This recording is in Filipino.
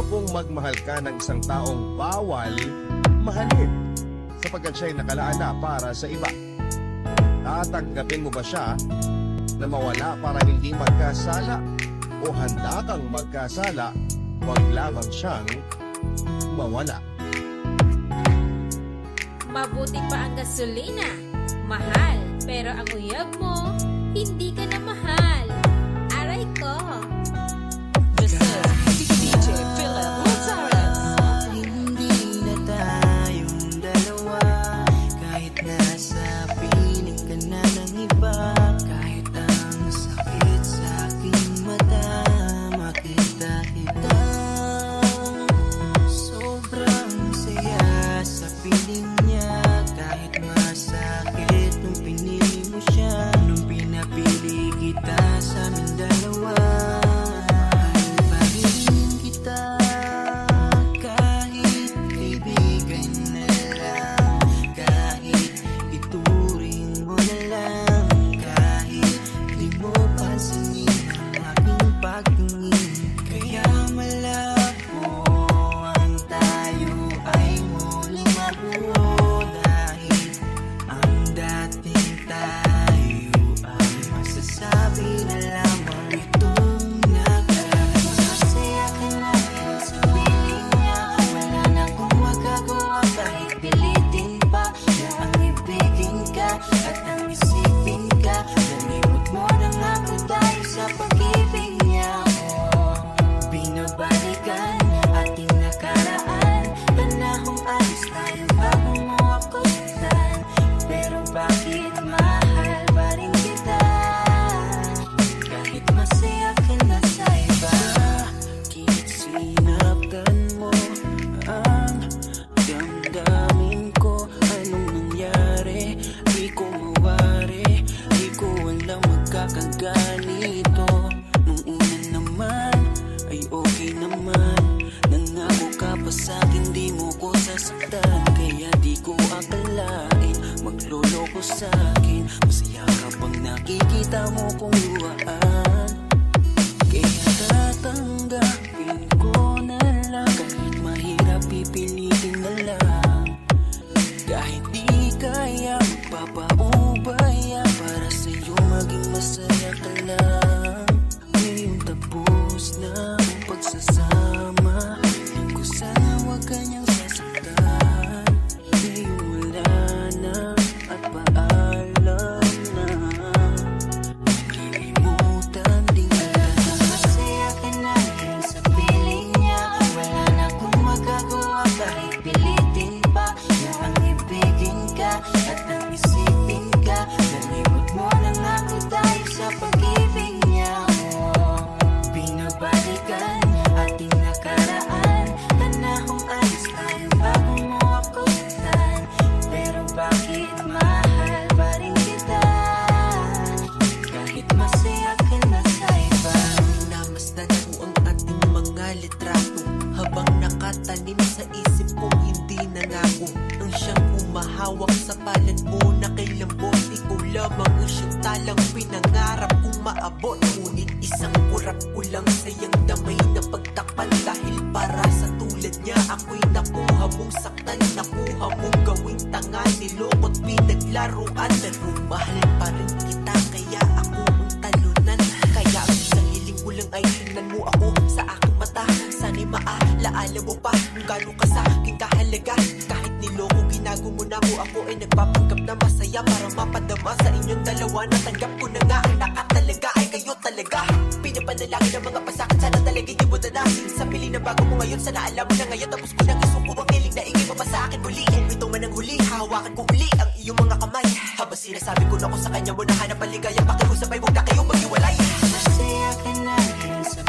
Paano kung magmahal ka ng isang taong bawal mahalin sapagkat siya'y nakalaan na para sa iba? Tatanggapin mo ba siya na mawala para hindi magkasala? O handa kang magkasala, wag lamang siyang mawala? Mabuti pa ang gasolina, mahal. Pero ang uyab mo, hindi ka na mahal. Aray ko. This is DJ Philip Lazarus. Hindi na tayong dalawa, kahit nasa piling ka na ng iba. Kahit ang sakit sa aking mata, makita kita. Sobrang saya sa piling niya, kahit masakit nung pinili mo siya. Nung pinapili kita sa aming dalawa, pa rin kita. Kahit kaibigan na lang, kahit ituring mo na lang, kahit di mo pansinin ang aking pagtingin. Kaya malabo ang tayo ay muling mabuo, dahil ang dating tayo ay masasabi na lamang itong nakaraan. Masaya ka na rin sa piling niya, wala na akong magagawa kahit pilitin pa. Siya ang ibigin ka at ang isipin ka, nalimot mo na nga ba tayo sa pag-ibig niya. Binabalikan ating nakaraan, panahong alis tayo bago mo ako saktan. Pero bakit mahal pa rin kita, kahit masaya ka na sa iba? Bakit sinaktan mo ang damdamin ko? Anong nangyari? Di ko mawari, di ko alam magkakaganito. Nung una naman ay okay naman, nangako ka pa sa'kin di mo ko sasaktan. Kaya di ko akalain magloloko sa'kin, masaya ka pang nakikita mo kong luhaan. Kaya tatanggapin ko na lang, kahit mahirap pipilitin na lang. Kahit di kaya magpapaubaya, para sa'yo maging masaya ka lang. Ngayong tapos na ang pagsasama, alam ko sana wag kanyang sasaktan. Ngayong wala na at paalam na, makilimutan din kita. Masaya ka na rin sa piling niya, wala na akong magagawa kahit pilitin pa. Siya ang ibigin ka at ang isipin ka, nalimot mo na nga ba tayo sa pag-ibig niya. Binabalikan ating nakaraan, panahong alis tayo bago mo ako saktan. Pero bakit mahal pa rin kita, kahit masaya ka na sa iba? Namasdan ko ang ating mga litrato, habang nakatanim sa isip ko hindi nangako. Ang siyang humahawak sa palad mo na kailambot, ikaw lamang ang siyang talang pinangarap kong maabot. Ngunit isang kurap ko lang sayang damay na pagtakpan, dahil para sa tulad niya ako'y nakuha mong saktan, nakuha mong gawing tanga, nilokot pinaglaruan. Pero mahal pa rin kita, kaya ako ang talunan. Kaya ang isang hiling ko lang ay tingnan mo ako sa aking mata. Sana'y maalaala mo pa kung gano'n ka sa aking kahalaga. Kahit niloko ginago mo na ako ay nagpapanggap na masaya para mapadama sa inyong dalawa. Natanggap ko na nga ang nakatalaga ay kayo talaga. Pinapanalangin ang mga pasakit, sana talaga hindi mo danasin. Sa pili na bago mo ngayon, sana alam mo na ngayon. Tapos ko nang isuko ang hiling na ingay mo pa sa akin muli. Kung ito man ang huli, hawakan ko uli ang iyong mga kamay. Habang sinasabi ko na ako sa kanya mo na hanap paligaya, pakiusap ay huwag na kayong maghiwalay. Masaya ka na rin sa